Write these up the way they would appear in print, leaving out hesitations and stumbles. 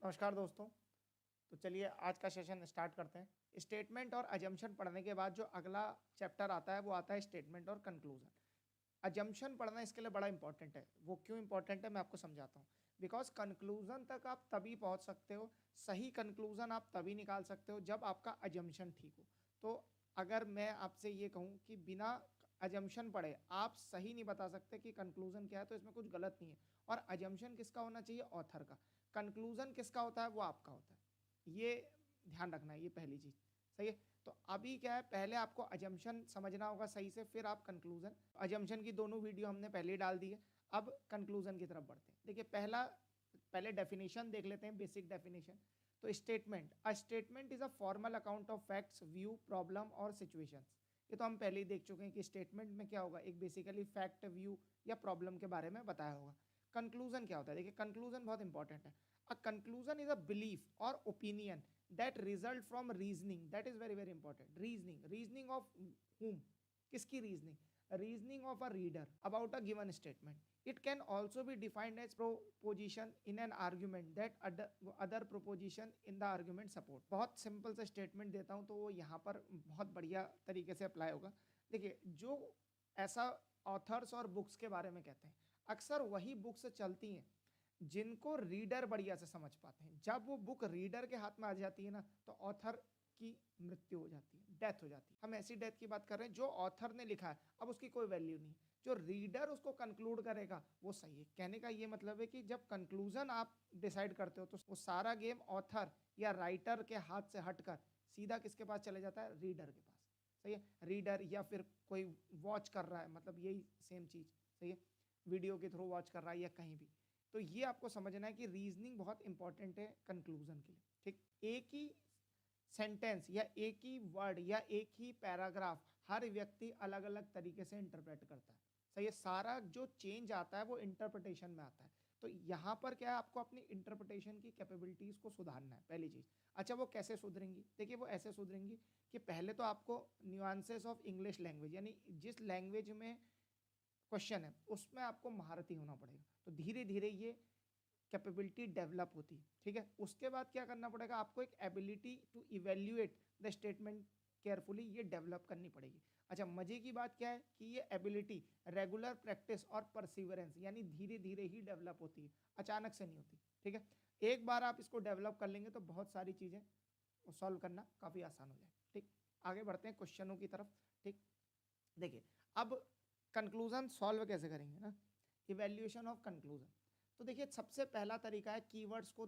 नमस्कार दोस्तों। तो चलिए आज का सेशन स्टार्ट करते हैं। स्टेटमेंट और अजम्पशन पढ़ने के बाद जो अगला चैप्टर आता है वो आता है स्टेटमेंट और कंक्लूजन। अजम्पशन पढ़ना इसके लिए बड़ा इंपॉर्टेंट है। वो क्यों इंपॉर्टेंट है मैं आपको समझाता हूँ। बिकॉज कंक्लूजन तक आप तभी पहुँच सकते हो, सही कंक्लूजन आप तभी निकाल सकते हो जब आपका अजम्पशन ठीक हो। तो अगर मैं आपसे ये कहूँ कि बिना अजम्पशन पढ़े आप सही नहीं बता सकते कि कंक्लूजन क्या है, तो इसमें कुछ गलत नहीं है। और अजम्पशन किसका होना चाहिए? ऑथर का। कंक्लूजन किसका होता है? वो आपका होता है। ये ध्यान रखना है, ये पहली चीज। सही है। तो अभी क्या है, पहले आपको अजम्पशन समझना होगा सही से, फिर आप कंक्लूजन। अजम्पशन की दोनों वीडियो हमने पहले ही डाल दी है। अब कंक्लूजन की तरफ बढ़ते हैं। देखिए पहले डेफिनेशन देख लेते हैं, बेसिक डेफिनेशन। तो statement, a statement is a formal account of facts, view, problem और सिचुएशंस। ये तो हम पहले ही देख चुके हैं कि स्टेटमेंट में क्या होगा, एक बेसिकली फैक्ट, व्यू या प्रॉब्लम के बारे में बताया होगा। कंक्लूजन क्या होता है? देखिए कंक्लूजन बहुत इंपॉर्टेंट है। A conclusion is a belief or opinion that result from reasoning. That is very important. Reasoning of whom? किसकी reasoning? Reasoning of a reader about a given statement. It can also be defined as proposition in an argument that other proposition in the argument support. बहुत simple सा statement देता हूँ तो वो यहाँ पर बहुत बढ़िया तरीके से अप्लाई होगा। देखिए जो ऐसा ऑथर्स और बुक्स के बारे में कहते हैं, अक्सर वही बुक्स चलती हैं जिनको रीडर बढ़िया से समझ पाते हैं। जब वो बुक रीडर के हाथ में आ जाती है ना, तो ऑथर की मृत्यु हो जाती है, डेथ हो जाती है। हम ऐसी डेथ की बात कर रहे हैं जो ऑथर ने लिखा है, अब उसकी कोई वैल्यू नहीं। जो रीडर उसको कंक्लूड करेगा वो सही है। कहने का ये मतलब है कि जब कंक्लूजन आप डिसाइड करते हो तो वो सारा गेम ऑथर या राइटर के हाथ से हटकर सीधा किसके पास चले जाता है? रीडर के पास। सही है। रीडर या फिर कोई वॉच कर रहा है, मतलब यही सेम चीज। सही है। वीडियो के थ्रू वॉच कर रहा है या कहीं भी। तो ये आपको समझना है कि रीजनिंग बहुत इंपॉर्टेंट है कंक्लूजन के लिए। ठीक, एक ही सेंटेंस या एक ही वर्ड या एक ही पैराग्राफ हर व्यक्ति अलग अलग तरीके से इंटरप्रेट करता है। सही है। सारा जो चेंज आता है वो इंटरप्रिटेशन में आता है। तो यहां पर क्या है, आपको अपनी इंटरप्रिटेशन की कैपेबिलिटीज को सुधारना है, पहली चीज। अच्छा, वो कैसे सुधरेंगी? देखिए वो ऐसे सुधरेंगी कि पहले तो आपको न्यूआंसेस ऑफ इंग्लिश लैंग्वेज, यानी जिस लैंग्वेज में क्वेश्चन है उसमें आपको महारती होना पड़ेगा। तो धीरे धीरे ये कैपेबिलिटी डेवलप होती है। ठीक है। उसके बाद क्या करना पड़ेगा, आपको एक ability to evaluate the statement carefully, ये डेवलप करनी पड़ेगी। अच्छा, मजे की बात क्या है कि ये एबिलिटी रेगुलर प्रैक्टिस और परसिवरेंस, यानी धीरे धीरे ही डेवलप होती है, अचानक से नहीं होती। ठीक है। एक बार आप इसको डेवलप कर लेंगे तो बहुत सारी चीजें सॉल्व करना काफी आसान हो जाए। ठीक, आगे बढ़ते हैं क्वेश्चनों की तरफ। ठीक, देखिए अब कंक्लूजन सॉल्व कैसे करेंगे ना, इवैल्यूएशन ऑफ कंक्लूजन। तो देखिए सबसे पहला तरीका है कीवर्ड्स को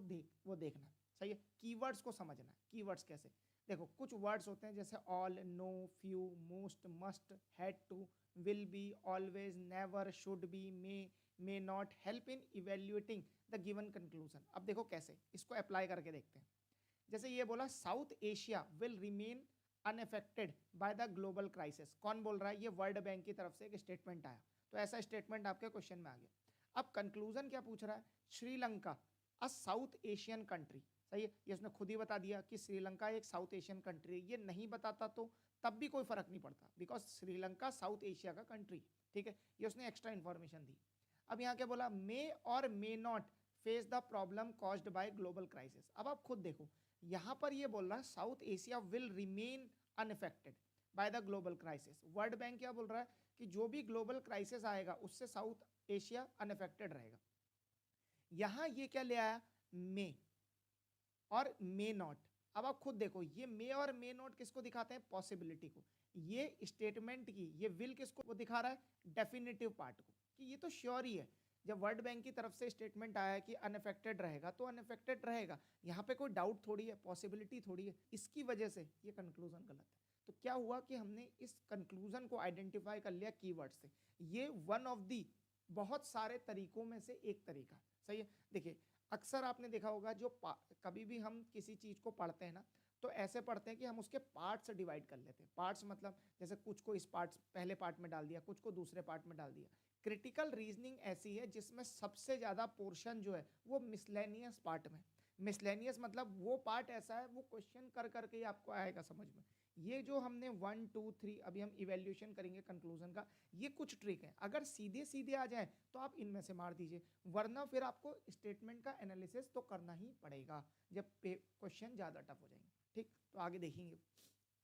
देखना। सही है। कीवर्ड्स को समझना है। कीवर्ड्स कैसे? देखो कुछ वर्ड्स होते हैं जैसे all, no, few, most, must, had to, will be, always, never, should be, may not, help in evaluating the given conclusion. अब देखो कैसे इसको अप्लाई करके देखते हैं। जैसे ये बोला south Asia will remain unaffected by the global crisis. कौन बोल रहा है? ये वर्ल्ड बैंक की तरफ से एक स्टेटमेंट आया, तो ऐसा स्टेटमेंट आपके क्वेश्चन में आ गया। अब कंक्लूजन क्या पूछ रहा है? श्रीलंका अ साउथ एशियन कंट्री। सही है। ये उसने खुद ही बता दिया कि श्रीलंका एक साउथ एशियन कंट्री है। ये नहीं बताता तो तब भी कोई फर्क नहीं पड़ता, बिकॉज श्रीलंका साउथ एशिया का कंट्री। ठीक है। ये उसने एक्स्ट्रा इंफॉर्मेशन दी। अब यहाँ क्या बोला? मे और may not face the problem caused by global crisis. अब आप खुद देखो, यहां पर ये बोल रहा है south Asia will remain unaffected by the global crisis. World bank क्या बोल रहा है कि जो भी ग्लोबल क्राइसिस आएगा उससे साउथ एशिया अनअफेक्टेड रहेगा। यहां ये क्या ले आया? मे और मे नॉट। अब आप खुद देखो, ये मे और मे नॉट किसको दिखाते हैं? पॉसिबिलिटी को। ये स्टेटमेंट की ये विल किसको वो दिखा रहा है? डेफिनेटिव पार्ट को, कि ये तो श्योर ही है। जब वर्ल्ड बैंक की तरफ से स्टेटमेंट आया है कि अनअफेक्टेड रहेगा तो अनअफेक्टेड रहेगा, यहां पे कोई डाउट थोड़ी है, पॉसिबिलिटी थोड़ी है। इसकी वजह से ये कंक्लूजन गलत है। तो क्या हुआ कि हमने इस कंक्लूजन को आइडेंटिफाई कर लिया कीवर्ड से। ये वन ऑफ दी बहुत सारे तरीकों में से एक तरीका। सही है। देखिए अक्सर आपने देखा होगा, जो कभी भी हम किसी चीज को पढ़ते हैं ना, तो ऐसे पढ़ते हैं कि हम उसके पार्ट्स डिवाइड कर लेते हैं। पार्ट्स मतलब जैसे कुछ को इस पार्ट पहले पार्ट में डाल दिया, कुछ को दूसरे पार्ट में डाल दिया। क्रिटिकल रीजनिंग ऐसी है जिसमें सबसे ज्यादा पोर्शन जो है वो मिसलेनियस पार्ट में। मिसलेनियस मतलब वो पार्ट ऐसा है, वो क्वेश्चन कर करके ही आपको आएगा समझ में। ये जो हमने 1 2 3 अभी हम इवेल्यूशन करेंगे कंक्लूजन का, ये कुछ ट्रिक है, अगर सीधे सीधे आ जाए तो आप इनमें से मार दीजिए, वरना फिर आपको स्टेटमेंट का एनालिसिस तो करना ही पड़ेगा जब क्वेश्चन ज़्यादा टफ हो जाएंगे। ठीक, तो आगे देखेंगे।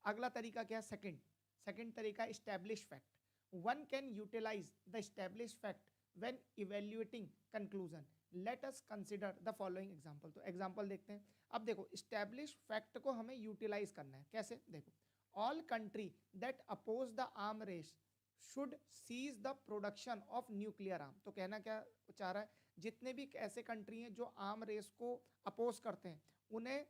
अगला तरीका क्या है? सेकंड तरीका establish fact. One can utilize the establish fact when evaluating conclusion. Let us consider the following example. तो एग्जांपल देखते हैं। अब देखो, स्टैब्लिश फैक्ट को हमें यूटिलाइज करना है। कैसे? देखो, all country that oppose the arm race should cease the production of nuclear arm. तो कहना क्या चाह रहा है? जितने भी ऐसे कंट्री हैं जो आर्म रेस को अपोज करते हैं, उन्हें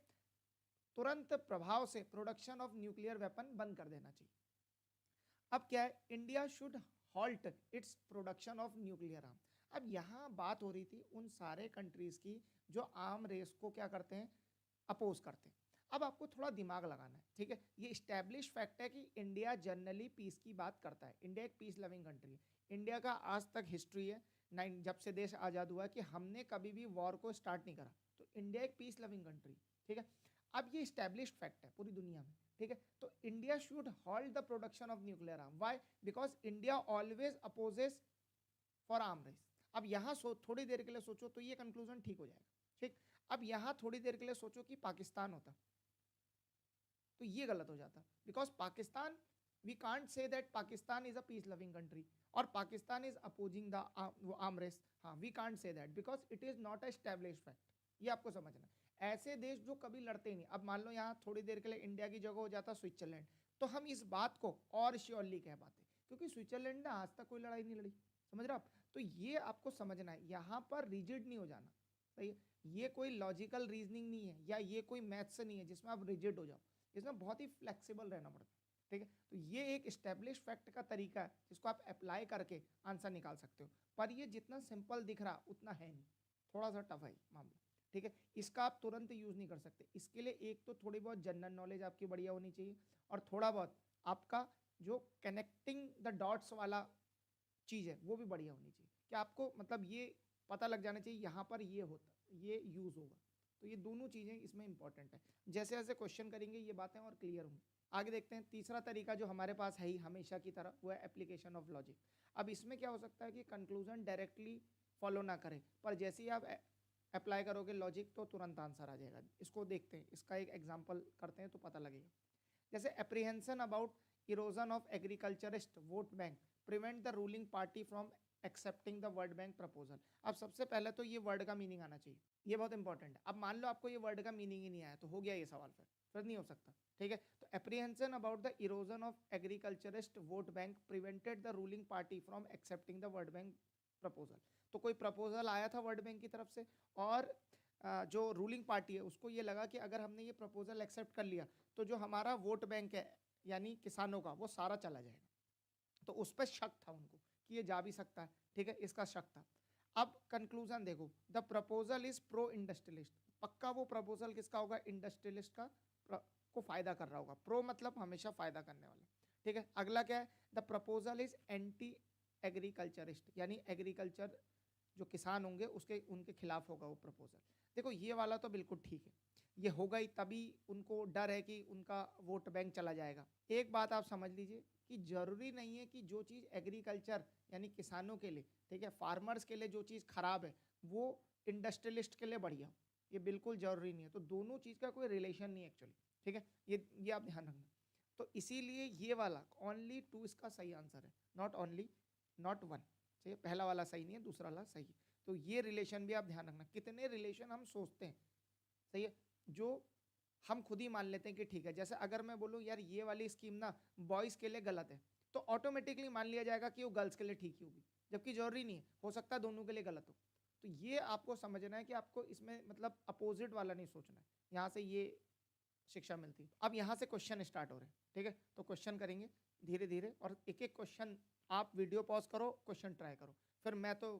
तुरंत प्रभाव से प्रोडक्शन ऑफ न्यूक्लियर वेपन बंद कर देना चाहिए। अब क्या है? India should halt its production of nuclear arm. अब यहाँ बात हो रही थी उन सारे कंट्रीज की जो आर्म रेस को क्या करते हैं? अपोज करते हैं। अब आपको थोड़ा दिमाग लगाना है, ठीक है? ये स्टैब्लिश फैक्ट है कि इंडिया जनरली पीस की बात करता है। इंडिया एक पीस लविंग कंट्री है। इंडिया का आज तक हिस्ट्री है, जब से देश आज़ाद हुआ है, कि हमने कभी भी वॉर को स्टार्ट नहीं करा। तो इंडिया एक पीस लविंग कंट्री, ठीक है? अब ये स्टैब्लिश फैक्ट है पूरी दुनिया में, ठीक है? तो India should halt the production of nuclear arm. Why? Because India always opposes for arm race. अब यहाँ थोड़ी देर के लिए सोचो तो ये कंक्लूजन ठीक हो जाएगा, ठीक? अब यहाँ थोड़ी देर के लिए सोचो कि पाकिस्तान होता, तो ये गलत हो जाता, because Pakistan, we can't say that Pakistan is a peace loving country और Pakistan is opposing the arm race. हाँ, we can't say that because it is not a established fact. ये आपको समझना है। ऐसे देश जो कभी लड़ते ही नहीं, अब मान लो यहाँ थोड़ी देर के लिए इंडिया की जगह हो जाता स्विट्जरलैंड, तो हम इस बात को और श्योरली कह पाते, क्योंकि स्विट्जरलैंड ने आज तक कोई लड़ाई नहीं लड़ी। समझ रहे हो आप? तो ये आपको समझना है, यहाँ पर रिजिड नहीं हो जाना, सही है? ये कोई लॉजिकल रीजनिंग नहीं है, या ये कोई मैथ्स नहीं है जिसमें आप रिजिड हो जाओ। इसमें बहुत ही फ्लेक्सिबल रहना पड़ता है, ठीक है? तो ये एक स्टैब्लिश फैक्ट का तरीका है जिसको आप अप्लाई करके आंसर निकाल सकते हो। पर ये जितना सिंपल दिख रहा उतना है नहीं, थोड़ा सा टफ है मामला, ठीक है? इसका आप तुरंत यूज़ नहीं कर सकते। इसके लिए एक तो थोड़ी बहुत जनरल नॉलेज आपकी बढ़िया होनी चाहिए, और थोड़ा बहुत आपका जो कनेक्टिंग द डॉट्स वाला चीज़ है वो भी बढ़िया होनी चाहिए, कि आपको मतलब ये पता लग जाना चाहिए यहाँ पर ये होता, ये यूज़ होगा। तो ये दोनों चीज़ें इसमें इंपॉर्टेंट है। जैसे जैसे क्वेश्चन करेंगे ये बातें और क्लियर होंगी। आगे देखते हैं। तीसरा तरीका जो हमारे पास है ही हमेशा की तरह, वो है एप्लीकेशन ऑफ लॉजिक। अब इसमें क्या हो सकता है कि कंक्लूजन डायरेक्टली फॉलो ना करें, पर जैसे ही आप अप्लाई करोगे लॉजिक तो तुरंत आंसर आ जाएगा। इसको देखते हैं, इसका एक एग्जाम्पल करते हैं तो पता लगेगा। जैसे apprehension about erosion of agriculturist vote bank prevent the ruling party from accepting the world bank proposal. अब सबसे पहले तो ये वर्ड का मीनिंग आना चाहिए, ये बहुत इंपॉर्टेंट है। अब मान लो आपको ये वर्ड का मीनिंग ही नहीं आया तो हो गया ये सवाल, फिर नहीं हो सकता, ठीक है? तो apprehension about the erosion of agriculturist vote bank prevented the ruling party from accepting the world bank proposal. तो कोई प्रपोजल आया था वर्ल्ड बैंक की तरफ से, और जो रूलिंग पार्टी है उसको ये लगा कि अगर हमने ये प्रपोजल एक्सेप्ट कर लिया तो जो हमारा वोट बैंक है यानी किसानों का, वो सारा चला जाएगा। तो उस पर शक था उनको कि ये जा भी सकता है, ठीक है? इसका शक था। अब कंक्लूजन देखो, the proposal is pro industrialist. पक्का वो प्रपोजल किसका होगा? इंडस्ट्रियलिस्ट का, को फायदा कर रहा होगा। प्रो मतलब हमेशा फायदा करने वाला, ठीक है? अगला क्या है? The proposal is anti agriculturist, यानी एग्रीकल्चर जो किसान होंगे उसके उनके खिलाफ होगा वो प्रपोजल। देखो ये वाला तो बिल्कुल ठीक है, ये होगा ही, तभी उनको डर है कि उनका वोट बैंक चला जाएगा। एक बात आप समझ लीजिए कि जरूरी नहीं है कि जो चीज़ एग्रीकल्चर यानी किसानों के लिए, ठीक है, फार्मर्स के लिए जो चीज़ खराब है वो इंडस्ट्रियलिस्ट के लिए बढ़िया हो, ये बिल्कुल जरूरी नहीं है। तो दोनों चीज़ का कोई रिलेशन नहीं है एक्चुअली, ठीक है? ये आप ध्यान रखना। तो इसीलिए ये वाला ओनली 2 इसका सही आंसर है, नॉट ओनली, नॉट 1। ठीक है, पहला वाला सही नहीं है, दूसरा वाला सही है। तो ये रिलेशन भी आप ध्यान रखना। कितने रिलेशन हम सोचते हैं, सही है, जो हम खुद ही मान लेते हैं कि ठीक है। जैसे अगर मैं बोलूँ यार ये वाली स्कीम ना बॉयज़ के लिए गलत है, तो ऑटोमेटिकली मान लिया जाएगा कि वो गर्ल्स के लिए ठीक ही होगी, जबकि जरूरी नहीं है, हो सकता है दोनों के लिए गलत हो। तो ये आपको समझना है कि आपको इसमें मतलब अपोजिट वाला नहीं सोचना है, यहाँ से ये शिक्षा मिलती है। अब यहाँ से क्वेश्चन स्टार्ट हो रहे हैं, ठीक है? तो क्वेश्चन करेंगे धीरे धीरे, और एक एक क्वेश्चन आप वीडियो पॉज करो, क्वेश्चन ट्राई करो, फिर मैं तो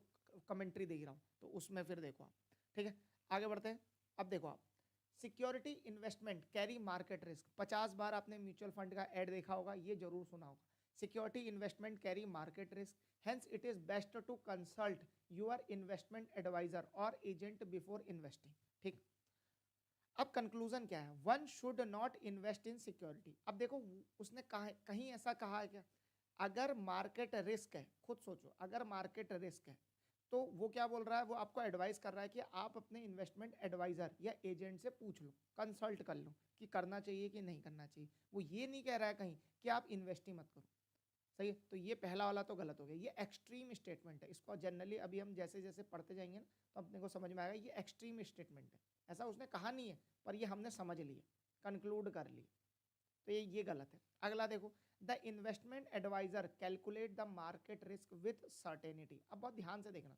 कमेंट्री दे ही रहा हूँ तो उसमें फिर देखो आप, ठीक है? आगे बढ़ते हैं। अब देखो आप, security investment carry market risk. 50 बार आपने म्यूचुअल फंड का ऐड देखा होगा, ये जरूर सुना होगा। Security investment carry market risk, hence it is best to consult your investment advisor और एजेंट बिफोर इन्वेस्टिंग। ठीक, अब कंक्लूजन क्या है, one should not invest in security. अब देखो उसने कहा कहीं ऐसा कहा है क्या, अगर मार्केट रिस्क है, खुद सोचो अगर मार्केट रिस्क है तो वो क्या बोल रहा है, वो आपको एडवाइस कर रहा है कि आप अपने इन्वेस्टमेंट एडवाइजर या एजेंट से पूछ लो, कंसल्ट कर लो कि करना चाहिए कि नहीं करना चाहिए। वो ये नहीं कह रहा है कहीं कि आप इन्वेस्ट ही मत करो। सही है, तो ये पहला वाला तो गलत हो गया, ये एक्सट्रीम स्टेटमेंट है। इसको जनरली अभी हम जैसे जैसे पढ़ते जाएंगे ना तो अपने को समझ में आएगा ये एक्सट्रीम स्टेटमेंट है। ऐसा उसने कहा नहीं है, पर ये हमने समझ लिया, कंक्लूड कर लिया, तो ये गलत है। अगला देखो, the investment advisor calculate the market risk with certainty. अब बहुत ध्यान से देखना,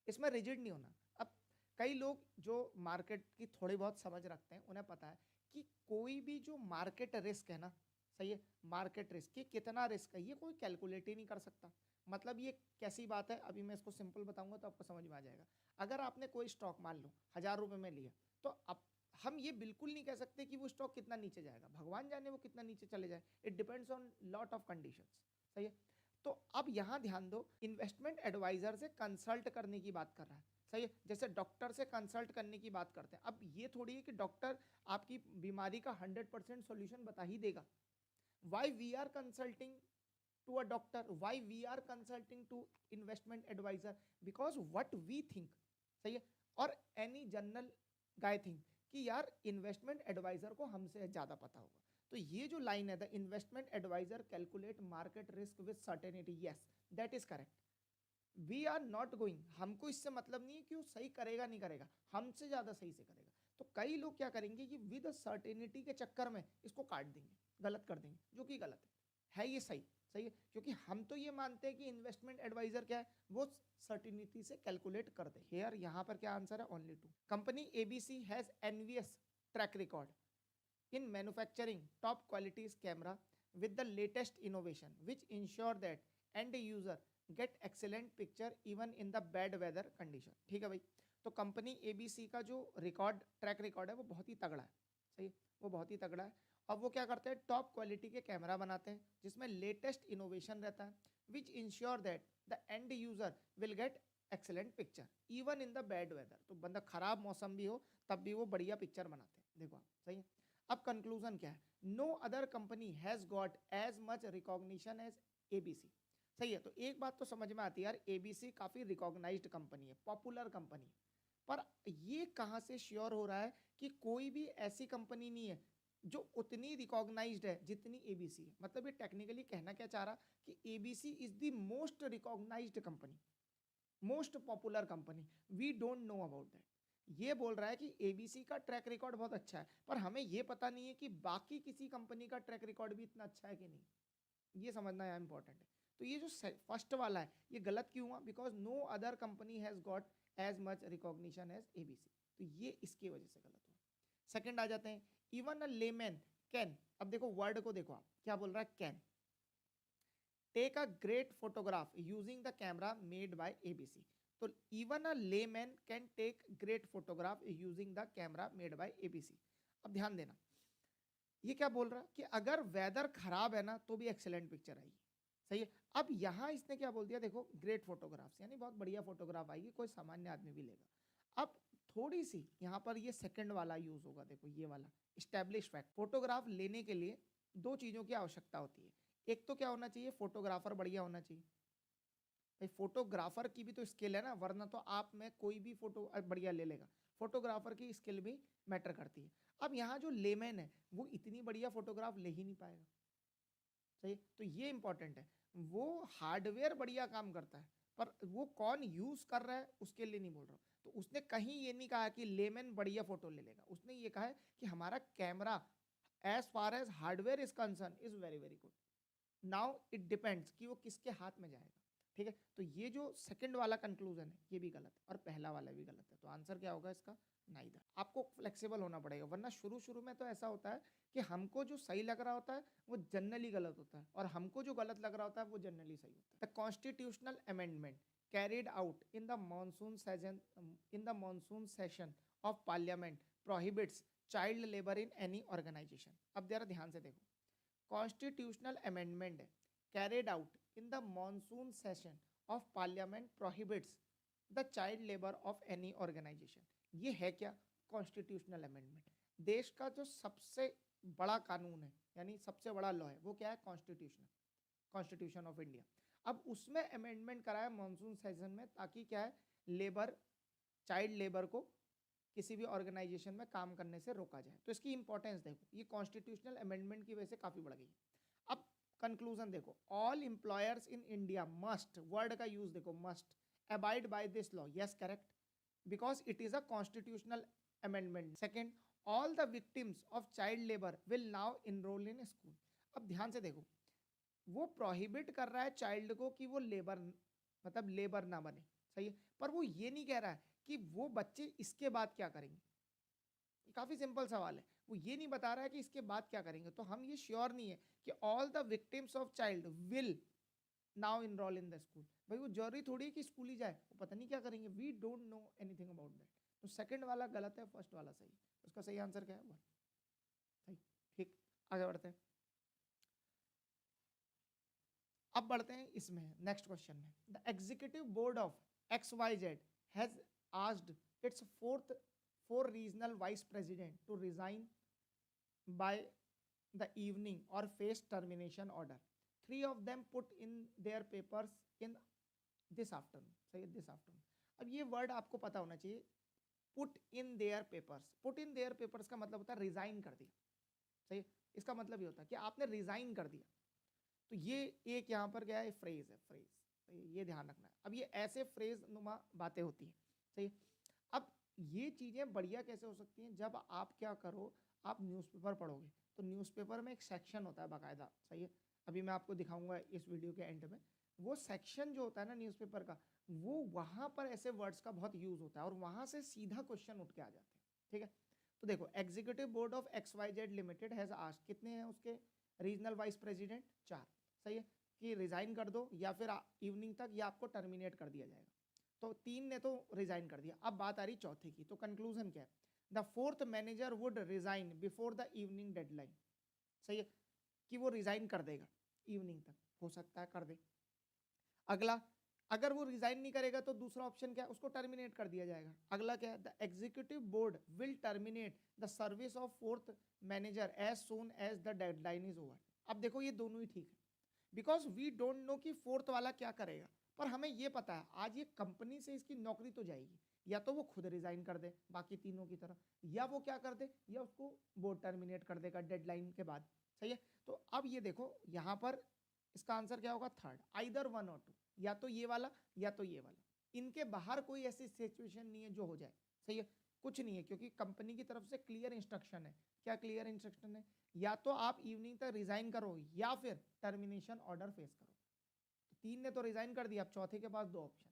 इसमें रिजिड नहीं होना। अब कई लोग जो मार्केट की थोड़ी बहुत समझ रखते हैं उन्हें पता है कि कोई भी जो मार्केट रिस्क है ना, सही है, मार्केट रिस्क की कितना रिस्क है ये कोई कैलकुलेट ही नहीं कर सकता। मतलब ये कैसी बात है, अभी मैं इसको सिंपल बताऊंगा तो आपको समझ में आ जाएगा। अगर आपने कोई स्टॉक मान लो 1,000 रुपये में लिया, तो अब हम ये बिल्कुल नहीं कह सकते कि वो स्टॉक कितना नीचे जाएगा, भगवान जाने वो कितना नीचे चले जाए, it depends on lot of conditions. सही है, तो अब यहाँ ध्यान दो, इन्वेस्टमेंट एडवाइजर से कंसल्ट करने की बात कर रहा है। सही है, जैसे डॉक्टर से कंसल्ट करने की बात करते हैं। अब ये थोड़ी है कि डॉक्टर आपकी बीमारी का 100% सॉल्यूशन बता ही देगा। Why we are consulting to a doctor, why we are consulting to investment advisor, because what we think, सही है, और एनी जनरल गाय थिंक कि यार इन्वेस्टमेंट एडवाइजर को हमसे ज्यादा पता होगा। तो ये जो लाइन है, the investment advisor calculate market risk with certainty, yes that is correct. We are not going, हमको इससे मतलब नहीं है कि वो सही करेगा नहीं करेगा, हमसे ज्यादा सही से करेगा। तो कई लोग क्या करेंगे कि विद सर्टेनिटी के चक्कर में इसको काट देंगे, गलत कर देंगे, जो कि गलत है ये सही। सही है, क्योंकि हम तो ये मानते हैं कि इन्वेस्टमेंट एडवाइजर क्या है, वो सर्टिनिटी से कैलकुलेट कर दे। हेयर यहाँ पर क्या आंसर है, only 2। Company ABC has envious track record in manufacturing top qualities camera with the latest innovation which ensure that end user get excellent picture even in the bad weather condition। ठीक है भाई, तो company ABC का जो record track record है वो बहुत ही तगड़ा है। सही, वो बहुत ही तगड़ा है। अब वो क्या करते हैं, टॉप क्वालिटी के कैमरा बनाते हैं जिसमें लेटेस्ट इनोवेशन रहता है, which ensure that the end user will get excellent picture even in the bad weather. तो बंदा खराब मौसम भी हो तब भी वो बढ़िया पिक्चर बनाते हैं। देखो आप, सही है। अब कंक्लूजन क्या है, no other company has got as much recognition as ABC. सही है, तो एक बात तो समझ में आती है यार, एबीसी काफी रिकॉग्नाइज्ड कंपनी है, पॉपुलर कंपनी है, पर ये कहां से श्योर हो रहा है कि कोई भी ऐसी कंपनी नहीं है जो उतनी रिकॉग्नाइज्ड है जितनी एबीसी है। मतलब ये टेक्निकली कहना क्या चाह रहा कि ABC is the most recognized company, most popular company, we don't know about that. ये बोल रहा है कि एबीसी का ट्रैक रिकॉर्ड बहुत अच्छा है, पर हमें ये पता नहीं है कि बाकी किसी कंपनी का ट्रैक रिकॉर्ड भी इतना अच्छा है कि नहीं। ये समझना यहाँ इंपॉर्टेंट है। तो ये जो फर्स्ट वाला है ये गलत क्यों हुआ, because no other company has got as much recognition as ABC, तो ये इसकी वजह से गलत हुआ। सेकंड आ जाते हैं, इवन अ लेमैन कैन। अब देखो वर्ड को देखो आप, क्या बोल रहा है, can take a great photograph using the camera made by ABC. तो even a layman can take great photograph using the camera made by ABC. अब ध्यान देना, ये क्या बोल रहा है कि अगर वेदर खराब है ना तो भी एक्सेलेंट पिक्चर आएगी। सही है, अब यहाँ इसने क्या बोल दिया, देखो ग्रेट फोटोग्राफ्स यानी बहुत बढ़िया फोटोग्राफ आएगी, कोई सामान्य आदमी भी लेगा। अब थोड़ी सी यहाँ पर ये सेकंड वाला यूज होगा, देखो ये वाला इस्टेब्लिश फैक्ट। फोटोग्राफ लेने के लिए दो चीजों की आवश्यकता होती है, एक तो क्या होना चाहिए, फोटोग्राफर बढ़िया होना चाहिए। भाई फोटोग्राफर की भी तो स्किल है ना, वरना तो आप में कोई भी फोटो बढ़िया ले लेगा, फोटोग्राफर की स्किल भी मैटर करती है। अब यहाँ जो लेमैन है वो इतनी बढ़िया फोटोग्राफ ले ही नहीं पाएगा। सही, तो ये इंपॉर्टेंट है, वो हार्डवेयर बढ़िया काम करता है पर वो कौन यूज कर रहा है उसके लिए नहीं बोल रहा हूँ। तो उसने कहीं ये नहीं कहा कि लेमैन बढ़िया फोटो ले लेगा, उसने ये कहा है कि हमारा camera as far as hardware is concern is very very good. Now it depends कि वो किसके हाथ में जाएगा। ठीक है, तो ये जो सेकंड वाला कंक्लूजन है ये भी गलत है और पहला वाला भी गलत है। तो आंसर क्या होगा इसका, नाइदर। आपको फ्लेक्सिबल होना पड़ेगा, वरना शुरू शुरू में तो ऐसा होता है कि हमको जो सही लग रहा होता है वो जनरली गलत होता है और हमको जो गलत लग रहा होता है वो जनरली सही होता है। The constitutional amendment carried out in the monsoon session of parliament prohibits child labor in any organization। अब जरा ध्यान से देखो, कॉन्स्टिट्यूशनल अमेंडमेंट है, carried out in the monsoon session of parliament prohibits the child labor of any organization। ये है क्या, constitutional amendment. देश का जो सबसे बड़ा कानून है यानी सबसे बड़ा लॉ है वो क्या है? Constitution of India. अब उसमें अमेंडमेंट कराया मॉनसून सेशन में, ताकि क्या है, लेबर, चाइल्ड लेबर को किसी भी ऑर्गेनाइजेशन में काम करने से रोका जाए। तो इसकी इंपॉर्टेंस देखो, ये कॉन्स्टिट्यूशनल अमेंडमेंट की वजह से काफी बढ़ गई है। अब कंक्लूजन देखो, all employers in India must, word का यूज देखो, must abide by this law. Yes, correct, because it is a constitutional amendment. Second, all the victims of child labour will now enrol in school. अब ध्यान से देखो, वो prohibit कर रहा है चाइल्ड को कि वो लेबर, मतलब लेबर ना बने, सही है, पर वो ये नहीं कह रहा है कि वो बच्चे इसके बाद क्या करेंगे। काफी सिंपल सवाल है, वो ये नहीं बता रहा है कि इसके बाद क्या करेंगे। तो हम ये श्योर नहीं है कि all the victims of child will now enrol in the school. भाई वो जरूरी थोड़ी है कि स्कूल ही जाए, वो पता नहीं क्या करेंगे, we don't know anything about that. तो सेकंड वाला गलत है, फर्स्ट वाला सही। उसका सही आंसर क्या है? वन। सही, ठीक, आगे बढ़ते हैं। अब बढ़ते हैं इसमें नेक्स्ट क्वेश्चन में। The executive board of XYZ has asked its four regional vice president to resign by the evening or face termination order. Three of them put in their papers in this afternoon. सही है, this afternoon। अब ये word आपको पता होना चाहिए, put in their papers। put in their papers का मतलब होता है रिजाइन कर दिया, सही है, इसका मतलब ये होता है कि आपने रिजाइन कर दिया। तो ये एक यहाँ पर क्या है, फ्रेज है, फ्रेज, ये ध्यान रखना है। अब ये ऐसे फ्रेज नुमा बातें होती हैं, सही है। अब ये चीजें बढ़िया कैसे हो सकती हैं? जब आप क्या करो, आप न्यूज़पेपर पढ़ोगे तो न्यूज़पेपर में एक सेक्शन होता है बाकायदा, सही है, अभी मैं आपको दिखाऊंगा इस वीडियो के एंड में। वो सेक्शन जो होता है ना न्यूज़पेपर का, वो वहां पर ऐसे वर्ड्स का बहुत यूज होता है और वहां से सीधा क्वेश्चन उठ के आ जाते हैं, ठीक है। तो देखो, executive board of XYZ limited has asked, कितने हैं उसके रीजनल वाइस प्रेसिडेंट? 4, सही है, कि रिजाइन कर दो या फिर इवनिंग तक या आपको टर्मिनेट कर दिया जाएगा। तो 3 ने तो रिजाइन कर दिया। अब बात आ रही चौथे की, तो कंक्लूजन क्या है? The fourth manager would resign before the evening deadline. सही है, कि वो रिजाइन कर देगा इवनिंग तक, हो सकता है कर दे। अगला, अगर वो रिजाइन नहीं करेगा तो दूसरा ऑप्शन क्या है? उसको टर्मिनेट कर दिया जाएगा। अगला क्या है? The executive board will terminate the service of fourth manager as soon as the deadline is over. अब देखो ये दोनों ही ठीक है, बिकॉज वी डोंट नो कि फोर्थ वाला क्या करेगा, पर हमें ये पता है आज ये कंपनी से इसकी नौकरी तो जाएगी, या तो वो खुद रिजाइन कर दे बाकी तीनों की तरह, या वो क्या कर दे, या उसको बोर्ड टर्मिनेट कर देगा डेडलाइन के बाद, सही है। तो अब ये देखो यहाँ पर इसका आंसर क्या होगा? थर्ड, आइदर 1 और 2, या तो ये वाला या तो ये वाला। इनके बाहर कोई ऐसी सिचुएशन नहीं है जो हो जाए, सही है, कुछ नहीं है, क्योंकि कंपनी की तरफ से क्लियर इंस्ट्रक्शन है। क्या क्लियर इंस्ट्रक्शन है? या तो आप इवनिंग तक रिजाइन करो या फिर टर्मिनेशन ऑर्डर फेस करो। तो 3 ने तो रिजाइन कर दिया, अब चौथे के पास 2 ऑप्शन,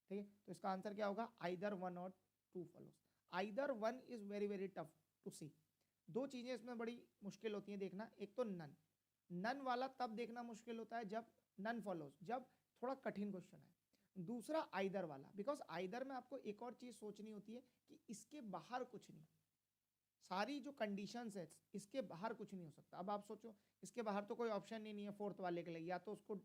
ठीक है। तो इसका आंसर क्या होगा? आइदर 1 और 2 follows. Either 1 is very very tough to see. 2 चीजें इसमें बड़ी मुश्किल होती हैं देखना, एक तो नन, नन वाला तब देखना मुश्किल होता है जब नन फॉलोस, जब थोड़ा कठिन क्वेश्चन है। दूसरा आइदर वाला, बिकॉज आइदर में आपको एक और चीज सोचनी होती है कि इसके बाहर कुछ नहीं, सारी जो कंडीशंस है इसके बाहर कुछ नहीं हो सकता। अब आप सोचो इसके बाहर तो कोई ऑप्शन ही नहीं है फोर्थ वाले के लिए, या तो उसको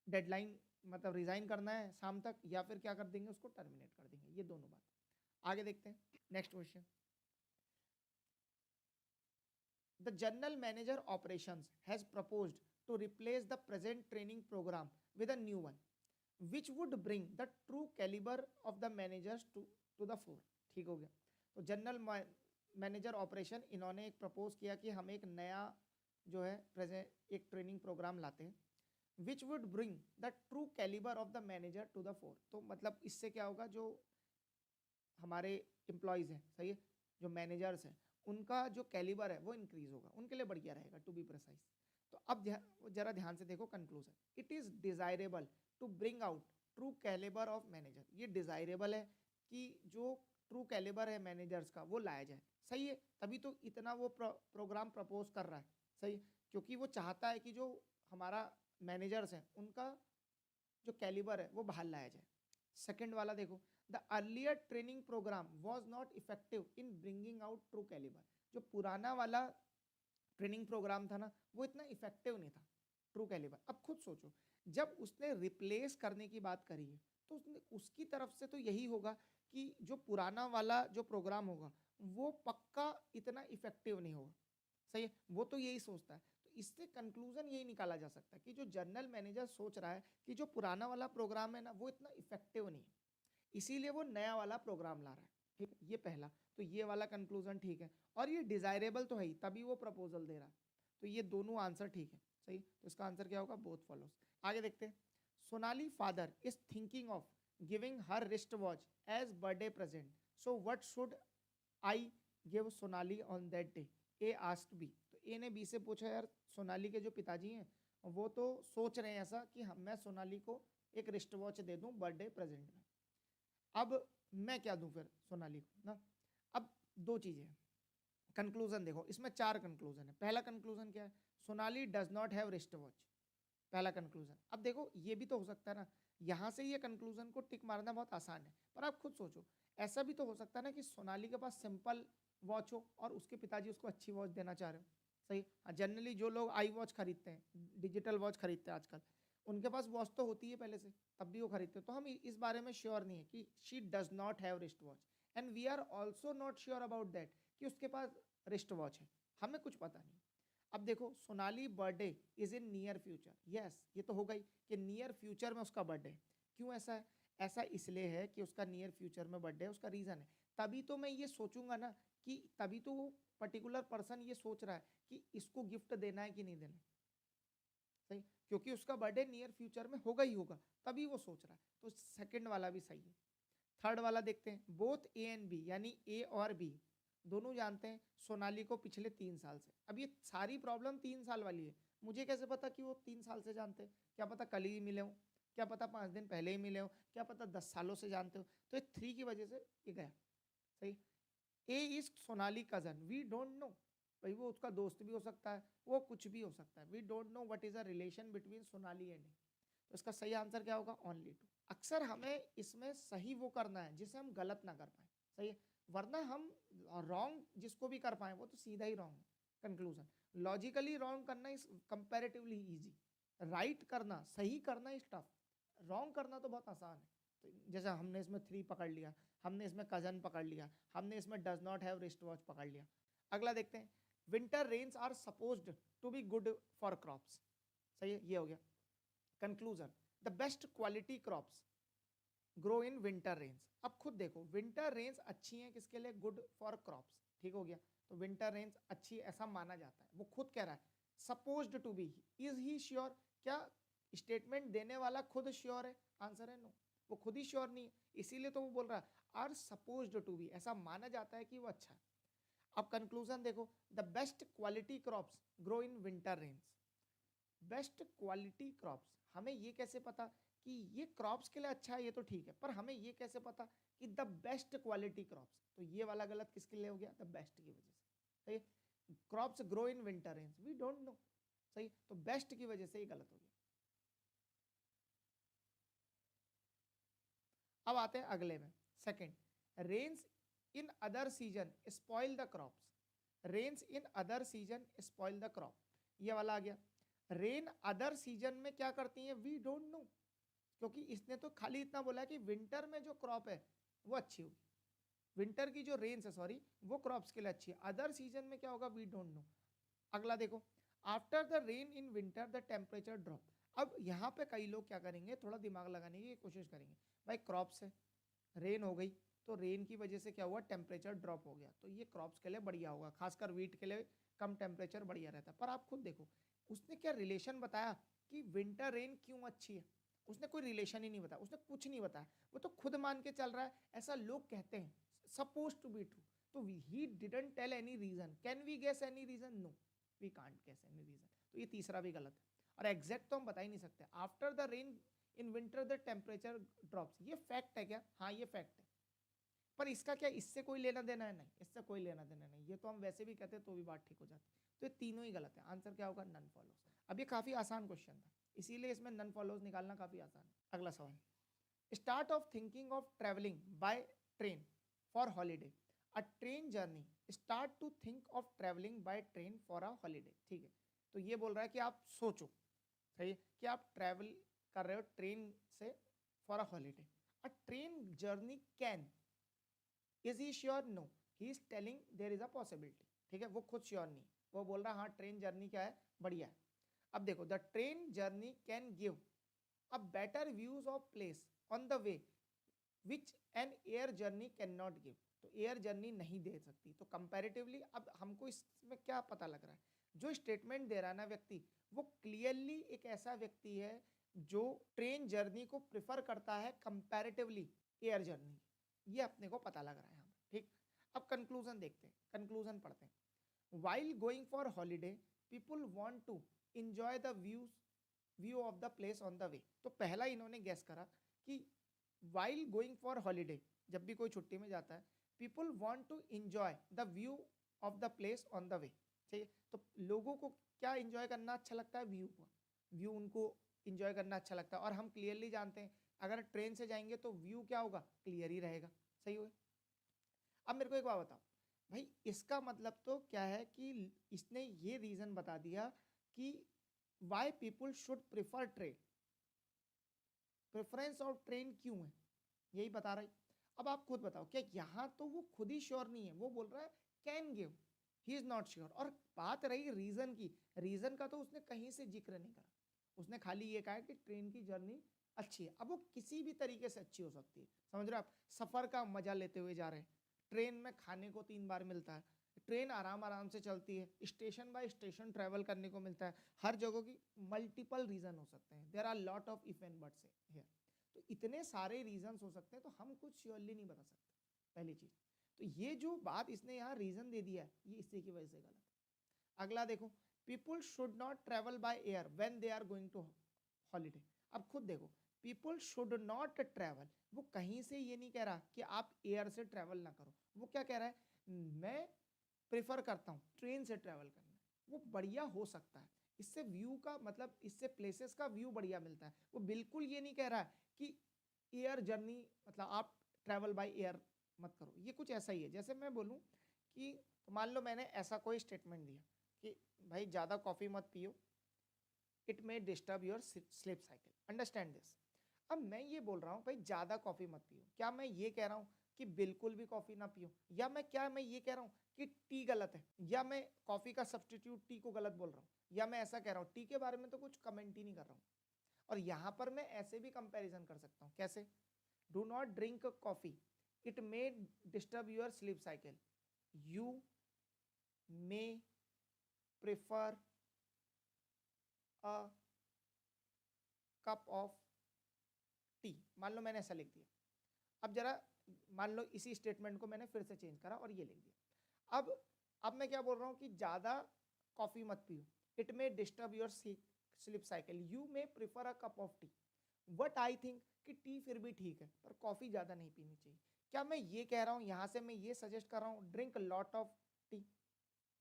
डेडलाइन मतलब रिजाइन करना है शाम तक, या फिर क्या कर देंगे, उसको टर्मिनेट कर देंगे। ये दोनों बात। आगे देखते हैं next question. The general manager operations has proposed to replace the present training programme with a new one which would bring the true calibre of the managers to the four. ठीक हो गया। तो जनरल मैनेजर ऑपरेशन इन्होंने एक propose किया कि हम एक नया जो है प्रेजेंट एक ट्रेनिंग प्रोग्राम लाते हैं, which would bring the true calibre of the manager to the four. तो मतलब इससे क्या होगा, जो हमारे एम्प्लॉयज़ हैं, सही है, जो मैनेजर्स हैं, उनका जो कैलिबर है वो इंक्रीज होगा, उनके लिए बढ़िया रहेगा, टू बी प्रिसाइज। तो अब जरा ध्यान से देखो conclusion. It is desirable to bring out true calibre of manager. ये डिजायरेबल है कि जो ट्रू कैलिबर है मैनेजर्स का वो लाया जाए, सही है, तभी तो इतना वो प्रोग्राम प्रपोज कर रहा है, सही, क्योंकि वो चाहता है कि जो हमारा मैनेजर्स हैं उनका जो कैलिबर है वो बाहर लाया जाए। सेकंड वाला देखो, the earlier training programme was not effective in bringing out true calibre. जो पुराना वाला ट्रेनिंग प्रोग्राम था ना, वो इतना इफेक्टिव नहीं था ट्रू कैलिबर। अब खुद सोचो, जब उसने रिप्लेस करने की बात करी है तो उसने उसकी तरफ से तो यही होगा कि जो पुराना वाला जो प्रोग्राम होगा वो पक्का इतना इफेक्टिव नहीं होगा। सही है, वो तो यही सोचता है। तो इससे कंक्लूजन यही निकाला जा सकता है कि जो जनरल मैनेजर सोच रहा है कि जो पुराना वाला प्रोग्राम है ना वो इतना इफेक्टिव नहीं है, इसीलिए वो नया वाला प्रोग्राम ला रहा है। ठीक है, ये पहला। तो ये वाला कंक्लूजन ठीक है, और ये डिजायरेबल तो है ही, तभी वो प्रपोजल दे रहा है। तो ये दोनों आंसर ठीक है। सही, तो इसका आंसर क्या होगा? Both follows. आगे देखते हैं। Sonali father is thinking of giving her wrist watch as birthday present, so what should I give Sonali on that day? A asked B. तो ए ने बी से पूछा, यार सोनाली के जो पिताजी हैं वो तो सोच रहे हैं ऐसा कि हम मैं सोनाली को एक रिस्ट वॉच दे दूं बर्थडे प्रेजेंट में। अब मैं क्या दूं फिर सोनाली को ना? अब दो चीजें हैं। कंक्लूजन देखो, इसमें चार कंक्लूजन है। पहला कंक्लूजन क्या है? Sonali does not have wrist watch. पहला कंक्लूजन। अब देखो ये भी तो हो सकता है ना, यहाँ से ये कंक्लूजन को टिक मारना बहुत आसान है, पर आप खुद सोचो, ऐसा भी तो हो सकता है ना कि सोनाली के पास सिंपल वॉच हो और उसके पिताजी उसको अच्छी वॉच देना चाह रहे हो। सही, जनरली जो लोग आई वॉच खरीदते हैं, डिजिटल वॉच खरीदते हैं आजकल, उनके पास वॉच तो होती है पहले से, तब भी वो खरीदते हैं। तो हम इस बारे में श्योर नहीं है कि she does not have wrist watch, and we are also not sure about that कि उसके पास रिस्ट वॉच है। हमें कुछ पता नहीं। अब देखो, Sonali birthday is in near future. Yes, ये तो होगा ही कि नियर फ्यूचर में उसका बर्थडे। क्यों ऐसा है? ऐसा इसलिए है कि उसका नियर फ्यूचर में बर्थडे है, उसका रीजन है। तभी तो मैं ये सोचूंगा ना कि तभी तो वो पर्टिकुलर पर्सन ये सोच रहा है कि इसको गिफ्ट देना है कि नहीं देना। सही, क्योंकि उसका बर्थडे नियर फ्यूचर में होगा ही होगा, तभी वो सोच रहा है। तो सेकंड वाला भी सही है। थर्ड वाला देखते हैं। बोथ ए एंड बी, यानी ए और बी दोनों जानते हैं सोनाली को पिछले 3 साल से। अब ये सारी प्रॉब्लम 3 साल वाली है। मुझे कैसे पता कि वो 3 साल से जानते हैं? क्या पता कल ही मिले हो, क्या पता 5 दिन पहले ही मिले हो, क्या पता 10 सालों से जानते हो। तो ये 3 की वजह से ये गया। सही। A is Sonali cousin, we don't know. भाई वो उसका दोस्त भी हो सकता है, वो कुछ भी हो सकता है। We don't know what is a relation between Sonali and. तो इसका सही आंसर क्या होगा? Only two. अक्सर हमें इसमें सही वो करना है जिसे हम गलत ना कर पाए। सही है, वरना हम रॉन्ग जिसको भी कर पाए वो तो सीधा ही रॉन्ग है। कंक्लूजन, लॉजिकली रॉन्ग करना इज कंपैरेटिवली इजी, राइट करना, सही करना इज टफ, रॉन्ग करना तो बहुत आसान है। तो जैसे हमने इसमें 3 पकड़ लिया, हमने इसमें कजन पकड़ लिया, हमने इसमें does not have wrist watch पकड़ लिया। अगला देखते हैं। Winter rains are supposed to be good for crops. सही है, ये हो गया। Conclusion, the best quality crops grow in winter rains. अब खुद देखो, विंटर रेन्स अच्छी हैं किसके लिए? Good for crops. ठीक हो गया। तो विंटर रेन्स अच्छी ऐसा माना जाता है, वो खुद कह रहा है। Supposed to be, is he sure? क्या स्टेटमेंट देने वाला खुद श्योर है? आंसर है नो, वो खुद ही श्योर नहीं है, इसीलिए तो वो बोल रहा है आर सपोज्ड टू बी, ऐसा माना जाता है कि वो अच्छा है। अब कंक्लूजन देखो, the best quality crops grow in winter rains. Best quality crops, हमें ये कैसे पता कि ये क्रॉप्स के लिए अच्छा है? ये तो ठीक है, पर हमें ये कैसे पता कि द बेस्ट क्वालिटी क्रॉप्स? तो ये वाला गलत किसके लिए हो गया? द बेस्ट की वजह से। सही, crops grow in winter rains, we don't know. सही, तो बेस्ट की वजह से ही गलत हो गया। अब आते हैं अगले में। Second, rains in other season spoil the crops. Rains in other season spoil the crop, ये वाला आ गया। रेन अदर सीजन में क्या करती हैं? वी डोंट नो, क्योंकि इसने तो खाली इतना बोला है कि विंटर में जो क्रॉप है वो अच्छी होगी, विंटर की जो रेन्स है सॉरी, वो क्रॉप्स के लिए अच्छी है। अदर सीजन में क्या होगा? We don't know. अगला देखो, after the rain in winter the temperature drop. अब यहाँ पे कई लोग क्या करेंगे, थोड़ा दिमाग लगाने की कोशिश करेंगे। भाई क्रॉप्स है, रेन हो गई, तो रेन की वजह से क्या हुआ? टेम्परेचर ड्रॉप हो गया, तो ये क्रॉप्स के लिए बढ़िया होगा, खासकर वीट के लिए कम टेम्परेचर बढ़िया रहता है। पर आप खुद देखो, उसने क्या रिलेशन बताया कि विंटर रेन क्यों अच्छी है? उसने कोई रिलेशन ही नहीं बताया, उसने कुछ नहीं बताया, वो तो खुद मान के चल रहा है ऐसा लोग कहते हैं, सपोज टू बी ट्रू। तो he didn't tell any reason. Can we guess any reason? No, we can't guess any reason. तो ये तीसरा भी गलत है, और एग्जैक्ट तो हम बता ही नहीं सकते। After the rain in winter the temperature drops, ये फैक्ट है क्या? हाँ ये फैक्ट है, पर इसका क्या इससे कोई लेना देना है? नहीं, इससे कोई लेना देना नहीं, ये तो हम वैसे भी कहते तो भी बात ठीक हो जाती। तो ये तीनों ही गलत है। आंसर क्या होगा? None follows. अब ये काफी आसान क्वेश्चन था, इसीलिए इसमें नन फॉलोज निकालना काफी आसान है। अगला सवाल, start of thinking of travelling by train for holiday. A train journey, start to think of travelling by train for a holiday. ठीक है, तो ये बोल रहा है कि आप सोचो, सही है, कि आप ट्रैवल कर रहे हो ट्रेन से for a holiday. A train journey can, is he sure? No, he is telling there is a possibility, ठीक है, वो खुद श्योर नहीं, वो बोल रहा है हाँ ट्रेन जर्नी क्या है, बढ़िया है। अब देखो, the train journey can give a better views of place on the way which N air journey can not give, तो एयर जर्नी नहीं दे सकती। तो कंपैरेटिवली अब हमको इसमें क्या पता लग रहा है, जो स्टेटमेंट दे रहा है ना व्यक्ति, वो क्लियरली एक ऐसा व्यक्ति है जो ट्रेन जर्नी को प्रिफर करता है कंपैरेटिवली एयर जर्नी, ये अपने को पता लग रहा है हमें, ठीक। अब कंक्लूजन देखते हैं, कंक्लूजन पढ़ते हैं। While going for holiday people want to enjoy the view of the place on the way. तो पहला इन्होंने गैस करा कि वाइल गोइंग फॉर हॉलीडे, जब भी कोई छुट्टी में जाता है, people want to enjoy the view of the place on the way, ठीक है। तो लोगों को क्या एंजॉय करना अच्छा लगता है, व्यू को, व्यू उनको एंजॉय करना अच्छा लगता है। और हम क्लियरली जानते हैं अगर ट्रेन से जाएंगे तो व्यू क्या होगा, क्लियर ही रहेगा, सही हुआ। अब मेरे को एक बात बताओ भाई, इसका मतलब तो क्या है कि इसने ये रीजन बता दिया कि why people should prefer train, preference of train क्यों है, यही बता रहा है। अब आप खुद बताओ, क्या यहाँ तो वो खुद ही श्योर नहीं है, वो बोल रहा है can give, he is not sure. और बात रही रीजन की, रीजन का तो उसने कहीं से जिक्र नहीं करा, उसने खाली ये कहा कि ट्रेन की जर्नी अच्छी है। अब वो किसी भी तरीके से अच्छी हो सकती है, समझ रहे हो आप, सफर का मजा लेते हुए जा रहे हैं, ट्रेन में खाने को 3 बार मिलता है, ट्रेन आराम आराम से चलती है, स्टेशन बाय स्टेशन ट्रेवल करने को मिलता है, हर जगह की मल्टीपल रीजन हो सकते हैं, there are lot of if and buts here. तो इतने सारे रीजन हो सकते हैं, तो हम कुछ श्योरली नहीं बता सकते, पहली चीज। तो ये जो बात इसने यहाँ रीजन दे दिया है, ये इसी की वजह से गलत है। अगला देखो, people should not travel by air when they are going to holiday. अब खुद देखो, पीपुल शुड नॉट ट्रेवल, वो कहीं से ये नहीं कह रहा कि आप एयर से ट्रेवल ना करो, वो क्या कह रहा है, मैं प्रेफर करता हूँ ट्रेन से ट्रेवल करना, वो बढ़िया हो सकता है, इससे व्यू का मतलब, इससे प्लेसेस का व्यू बढ़िया मिलता है। वो बिल्कुल ये नहीं कह रहा है कि एयर जर्नी मतलब आप ट्रैवल बाय एयर मत करो। ये कुछ ऐसा ही है जैसे मैं बोलूं कि मान लो मैंने ऐसा कोई स्टेटमेंट दिया कि भाई ज़्यादा कॉफ़ी मत पियो, it may disturb your sleep cycle, understand this. अब मैं ये बोल रहा हूँ भाई ज़्यादा कॉफ़ी मत पियो, क्या मैं ये कह रहा हूँ कि बिल्कुल भी कॉफ़ी ना पियो, या मैं ये कह रहा हूँ कि टी गलत है, या मैं कॉफ़ी का सब्सटीट्यूट टी को गलत बोल रहा हूँ, या मैं ऐसा कह रहा हूँ टी के बारे में तो कुछ कमेंट ही नहीं कर रहा हूँ। और यहाँ पर मैं ऐसे भी कंपैरिजन कर सकता हूँ, कैसे, do not drink coffee, it may disturb your sleep cycle, you may prefer a cup of T, मान लो मैंने ऐसा लिख दिया। अब जरा मान लो इसी स्टेटमेंट को मैंने फिर से चेंज करा और ये लिख दिया। अब मैं क्या बोल रहा हूँ कि ज़्यादा कॉफ़ी मत पियो, it may disturb your sleep cycle, you may prefer a cup of T. But I think कि टी फिर भी ठीक है, पर कॉफ़ी ज़्यादा नहीं पीनी चाहिए। क्या मैं ये कह रहा हूँ, यहाँ से मैं ये सजेस्ट कर रहा हूँ drink lot of tea,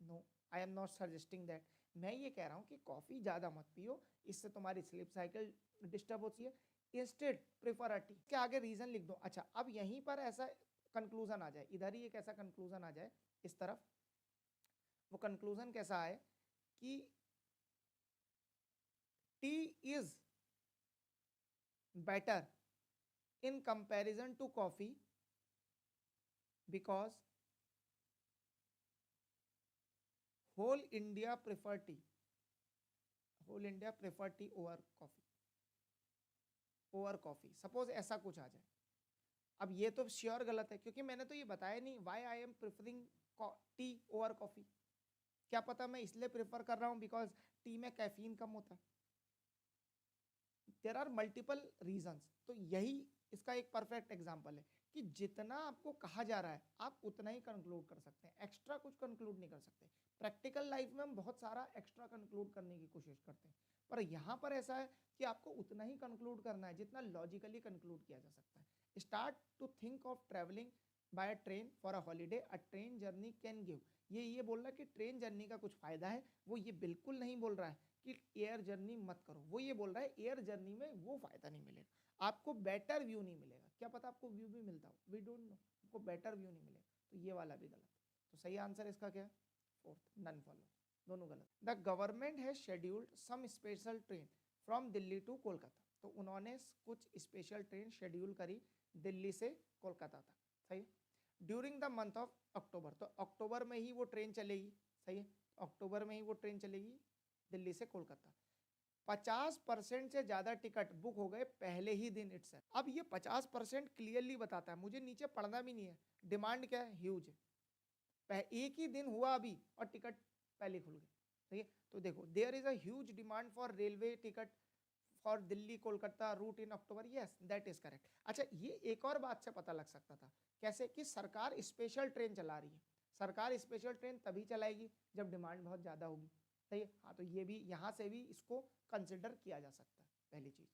no I am not suggesting that. मैं ये कह रहा हूँ कि कॉफ़ी ज़्यादा मत पियो, इससे तुम्हारी स्लीप साइकिल डिस्टर्ब होती है, इंस्टेड प्रेफर अ टी के आगे रीज़न लिख दो। अच्छा, अब यहीं पर ऐसा कंक्लूजन आ जाए, इधर ही एक ऐसा कंक्लूजन आ जाए इस तरफ, वो कंक्लूजन कैसा आए कि T is better in comparison to coffee because whole India prefer tea, whole India prefer tea over coffee, over coffee, suppose ऐसा कुछ आ जाए। अब ये तो श्योर गलत है, क्योंकि मैंने तो ये बताया नहीं why I am preferring tea over coffee. क्या पता मैं इसलिए प्रेफर कर रहा हूँ बिकॉज टी में कैफीन कम होता है, देर आर मल्टीपल रीजन्स। तो यही इसका एक परफेक्ट एग्जाम्पल है कि जितना आपको कहा जा रहा है आप उतना ही कंक्लूड कर सकते हैं, एक्स्ट्रा कुछ कंक्लूड नहीं कर सकते। प्रैक्टिकल लाइफ में हम बहुत सारा एक्स्ट्रा कंक्लूड करने की कोशिश करते हैं, पर यहाँ पर ऐसा है कि आपको उतना ही कंक्लूड करना है जितना लॉजिकली कंक्लूड किया जा सकता है। Start to think of travelling by train for a holiday, a train journey can give. ये बोल रहा है कि ट्रेन जर्नी का कुछ फायदा है, वो ये बिल्कुल नहीं बोल रहा है कि एयर जर्नी मत करो, वो ये बोल रहा है एयर जर्नी में वो फायदा नहीं मिलेगा, आपको बेटर व्यू नहीं मिलेगा। क्या पता आपको व्यू भी मिलता हो, वी डोंट नो, आपको बेटर व्यू नहीं मिलेगा। तो ये वाला भी गलत है। तो सही आंसर इसका क्या है, फोर्थ, नन फॉलो, दोनों गलत। The government has scheduled some special train from Delhi to Kolkata, तो उन्होंने कुछ स्पेशल ट्रेन शेड्यूल करी दिल्ली से कोलकाता तक, सही। During the month of October, तो अक्टूबर में ही वो ट्रेन चलेगी, सही है, अक्टूबर में ही वो ट्रेन चलेगी दिल्ली से कोलकाता। 50% से ज्यादा टिकट बुक हो गए पहले ही दिन इट्सेल्फ। अब ये 50% क्लियरली बताता है, मुझे नीचे पढ़ना भी नहीं है, डिमांड क्या है, ह्यूज है, एक ही दिन हुआ अभी और टिकट पहले खुल गए, ठीक है। तो देखो there is a huge demand for railway ticket for Delhi Kolkata route in October, yes that is correct. अच्छा, ये एक और बात से पता लग सकता था, कैसे कि सरकार स्पेशल ट्रेन चला रही है। सरकार स्पेशल ट्रेन तभी चलाएगी जब डिमांड बहुत ज़्यादा होगी, सही है। हाँ, तो ये भी यहाँ से भी इसको कंसिडर किया जा सकता है, पहली चीज़।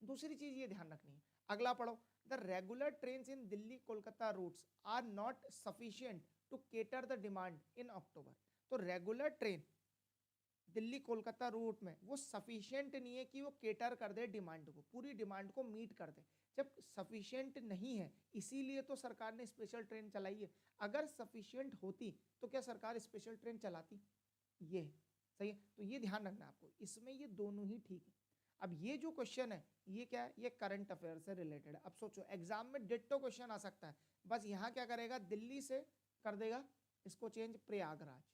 दूसरी चीज़ ये ध्यान रखनी है, अगला पढ़ो, the regular train in Delhi Kolkata routes are not sufficient to cater the demand in October. तो regular train Delhi Kolkata route में वो सफिशिएंट नहीं है कि वो केटर कर दे डिमांड को, पूरी डिमांड को मीट कर दे। जब सफिशिएंट नहीं है इसीलिए तो सरकार ने स्पेशल ट्रेन चलाई है। अगर सफिशिएंट होती तो क्या सरकार स्पेशल ट्रेन चलाती, ये सही है। तो ये ध्यान रखना आपको, इसमें ये दोनों ही ठीक है। अब ये जो क्वेश्चन है ये क्या है, ये करंट अफेयर से रिलेटेड है। अब सोचो एग्जाम में डिट्टो क्वेश्चन आ सकता है, बस यहाँ क्या करेगा, दिल्ली से कर देगा इसको चेंज प्रयागराज,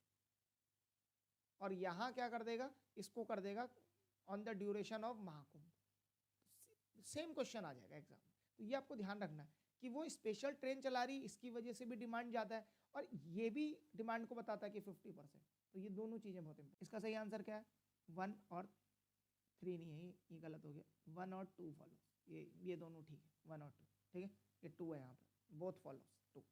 और यहाँ क्या कर देगा, इसको कर देगा on the duration of Mahakumbh. Same question आ जाएगा एग्जाम में। तो ये आपको ध्यान रखना है कि वो स्पेशल ट्रेन चला रही, इसकी वजह से भी डिमांड ज़्यादा है, और ये भी डिमांड को बताता है कि 50%। तो ये दोनों चीज़ें बहुत इंपॉर्टेंट। इसका सही आंसर क्या है, 1 और 3 नहीं है, ये गलत हो गया, 1 और 2 फॉलो, ये दोनों ठीक है, 1 और 2 ठीक है, ये 2 है यहाँ पर, बोथ फॉलो 2।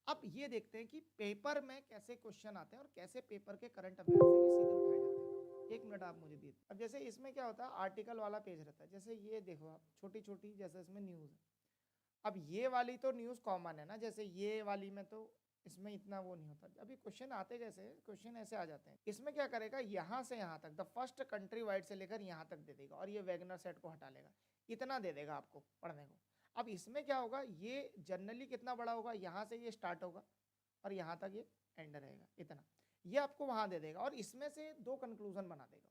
अब ये देखते हैं कि पेपर में कैसे क्वेश्चन आते हैं और कैसे पेपर के करंट अफेयर से ये सीधे उठाए जाते हैं। एक मिनट आप मुझे दिए। अब जैसे इसमें क्या होता है, आर्टिकल वाला पेज रहता है, जैसे ये देखो आप, छोटी छोटी जैसे इसमें न्यूज़ है। अब ये वाली तो न्यूज़ कॉमन है ना, जैसे ये वाली में तो इसमें इतना वो नहीं होता। अभी क्वेश्चन आते कैसे, क्वेश्चन ऐसे आ जाते हैं, इसमें क्या करेगा, यहाँ से यहाँ तक द फर्स्ट कंट्री वाइड से लेकर यहाँ तक दे देगा, और ये वैगनर सेट को हटा लेगा, इतना दे देगा आपको पढ़ने को। अब इसमें क्या होगा, ये जनरली कितना बड़ा होगा, यहाँ से ये स्टार्ट होगा और यहाँ तक ये एंड रहेगा, इतना ये आपको वहाँ दे देगा, और इसमें से 2 कंक्लूजन बना देगा।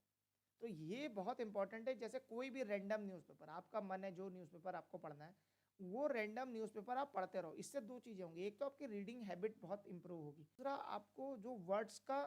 तो ये बहुत इंपॉर्टेंट है। जैसे कोई भी रैंडम न्यूज़पेपर, आपका मन है जो न्यूज़पेपर आपको पढ़ना है, वो रैंडम न्यूज़पेपर आप पढ़ते रहो। इससे 2 चीज़ें होंगी, एक तो आपकी रीडिंग हैबिट बहुत इंप्रूव होगी, दूसरा आपको जो वर्ड्स का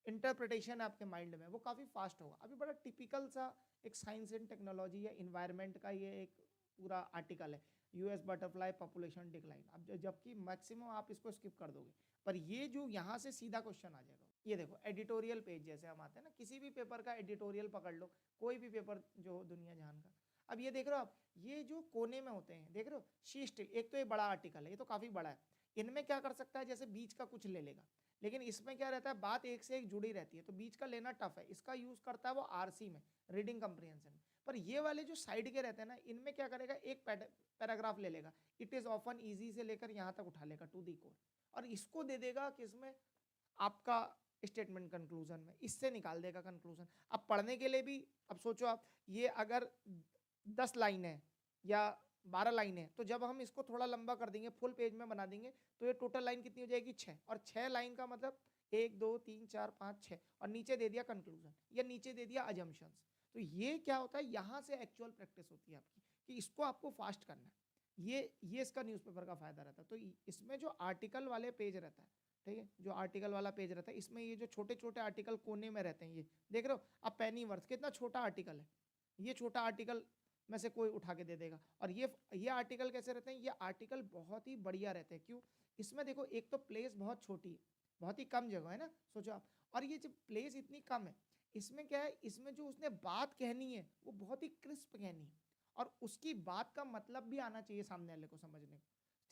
इंटरप्रिटेशन है आपके माइंड में वो काफ़ी फास्ट होगा। अभी बड़ा टिपिकल सा एक साइंस एंड टेक्नोलॉजी या इन्वायरमेंट का ये एक पूरा आर्टिकल है, यूएस बटरफ्लाई पॉपुलेशन डिक्लाइन। अब जबकि मैक्सिमम आप इसको स्किप कर दोगे, पर ये जो यहाँ से सीधा क्वेश्चन आ जाएगा, ये देखो एडिटोरियल पेज जैसे हम आते हैं ना, किसी भी पेपर का एडिटोरियल पकड़ लो, कोई भी पेपर जो हो दुनिया जहान का। अब ये देख रहे हो आप, ये जो कोने में होते हैं देख रहे हो, शी स्टिल, एक तो ये बड़ा आर्टिकल है, ये तो काफ़ी बड़ा है। इनमें क्या कर सकता है, जैसे बीच का कुछ ले लेगा, लेकिन इसमें क्या रहता है, बात एक से एक जुड़ी रहती है, तो बीच का लेना टफ है। इसका यूज़ करता है वो आरसी में, रीडिंग कंप्रीहेंशन में। पर ये वाले जो साइड के रहते हैं ना, इनमें क्या करेगा, एक पैराग्राफ ले लेगा, इट इज़ ऑफन ईजी से लेकर यहाँ तक उठा लेगा टू दी कोर, और इसको दे देगा किसमें, आपका स्टेटमेंट कंक्लूजन में, इससे निकाल देगा कंक्लूजन। अब पढ़ने के लिए भी, अब सोचो आप, ये अगर 10 लाइन है या 12 लाइन है, तो जब हम इसको थोड़ा लंबा कर देंगे, फुल पेज में बना देंगे, तो ये टोटल लाइन कितनी हो जाएगी, 6, और 6 लाइन का मतलब 1 2 3 4 5 6, और नीचे दे दिया कंक्लूजन या नीचे दे दिया अजम्पशंस। तो ये क्या होता है, यहाँ से एक्चुअल प्रैक्टिस होती है आपकी कि इसको आपको फास्ट करना है। ये इसका न्यूज़पेपर का फायदा रहता है। तो इसमें जो आर्टिकल वाले पेज रहता है, ठीक है, जो आर्टिकल वाला पेज रहता है, इसमें ये जो छोटे छोटे आर्टिकल कोने में रहते हैं, ये देख रहे हो अब, पेनी वर्थ कितना छोटा आर्टिकल है, ये छोटा आर्टिकल में से कोई उठा के दे देगा। और ये आर्टिकल कैसे रहते हैं, ये आर्टिकल बहुत ही बढ़िया रहते हैं। क्यों, इसमें देखो एक तो प्लेस बहुत छोटी है, बहुत ही कम जगह है ना, सोचो आप, और ये जब प्लेस इतनी कम है, इसमें क्या है, इसमें जो उसने बात कहनी है वो बहुत ही क्रिस्प कहनी है, और उसकी बात का मतलब भी आना चाहिए सामने वाले को समझने को,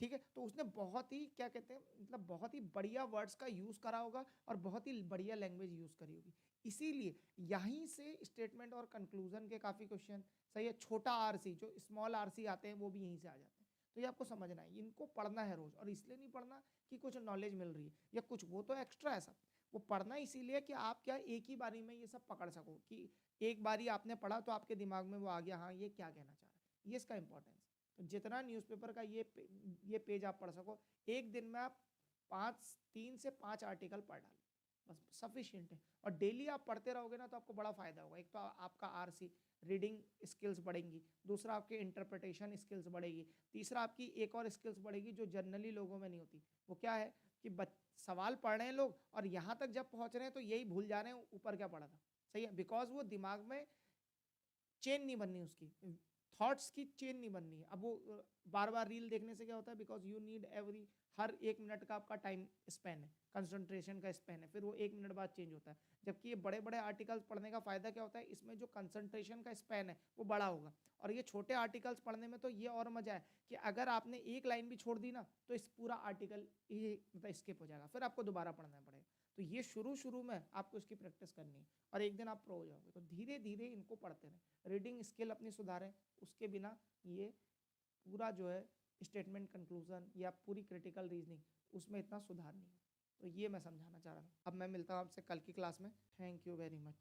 ठीक है। तो उसने बहुत ही क्या कहते हैं, मतलब बहुत ही बढ़िया वर्ड्स का यूज़ करा होगा और बहुत ही बढ़िया लैंग्वेज यूज़ करी होगी, इसीलिए यहीं से स्टेटमेंट और कंक्लूजन के काफ़ी क्वेश्चन, सही है, छोटा आरसी, जो स्मॉल आरसी आते हैं वो भी यहीं से आ जाते हैं। तो ये आपको समझना है, इनको पढ़ना है रोज, और इसलिए नहीं पढ़ना कि कुछ नॉलेज मिल रही है या कुछ, वो तो एक्स्ट्रा है सब, वो पढ़ना इसलिए कि आप क्या एक ही बारी में ये सब पकड़ सको, कि एक बारी आपने पढ़ा तो आपके दिमाग में वो आ गया, हाँ ये क्या कहना चाह रहा है, ये इसका इंपॉर्टेंस। तो जितना न्यूज़पेपर का ये पेज आप पढ़ सको, एक दिन में आप 3 से 5 आर्टिकल पढ़ डालो, बस सफिशिएंट है। और डेली आप पढ़ते रहोगे ना तो आपको बड़ा फ़ायदा होगा। एक तो आपका आरसी रीडिंग स्किल्स बढ़ेंगी, दूसरा आपके इंटरप्रिटेशन स्किल्स बढ़ेगी, तीसरा आपकी एक और स्किल्स बढ़ेगी जो जनरली लोगों में नहीं होती। वो क्या है कि सवाल पढ़ रहे हैं लोग और यहाँ तक जब पहुँच रहे हैं तो यही भूल जा रहे हैं ऊपर क्या पढ़ा था। सही है, बिकॉज़ वो दिमाग में चेन नहीं बननी उसकी, थॉट्स की चेन नहीं बननी है। अब वो बार-बार रील देखने से क्या होता है, because you need every her 1 minute का आपका टाइम स्पैन है, कंसंट्रेशन का स्पैन है, फिर वो 1 मिनट बाद चेंज होता है। जबकि ये बड़े-बड़े आर्टिकल्स पढ़ने का फ़ायदा क्या होता है, इसमें जो कंसंट्रेशन का स्पैन है, वो बड़ा होगा। और ये छोटे आर्टिकल्स पढ़ने में तो ये और मज़ा है कि अगर आपने एक लाइन भी छोड़ दी ना, तो इस पूरा आर्टिकल ये मतलब स्किप हो जाएगा, फिर आपको दोबारा पढ़ना पड़ेगा। तो ये शुरू-शुरू में आपको इसकी प्रैक्टिस करनी है और एक दिन आप प्रो हो जाओगे। तो धीरे-धीरे इनको पढ़ते रहें, रीडिंग स्किल अपनी सुधारें, उसके बिना ये पूरा जो है स्टेटमेंट कंक्लूजन या पूरी क्रिटिकल रीजनिंग उसमें इतना सुधार नहीं है। तो ये मैं समझाना चाह रहा था। अब मैं मिलता हूँ आपसे कल की क्लास में। Thank you very much.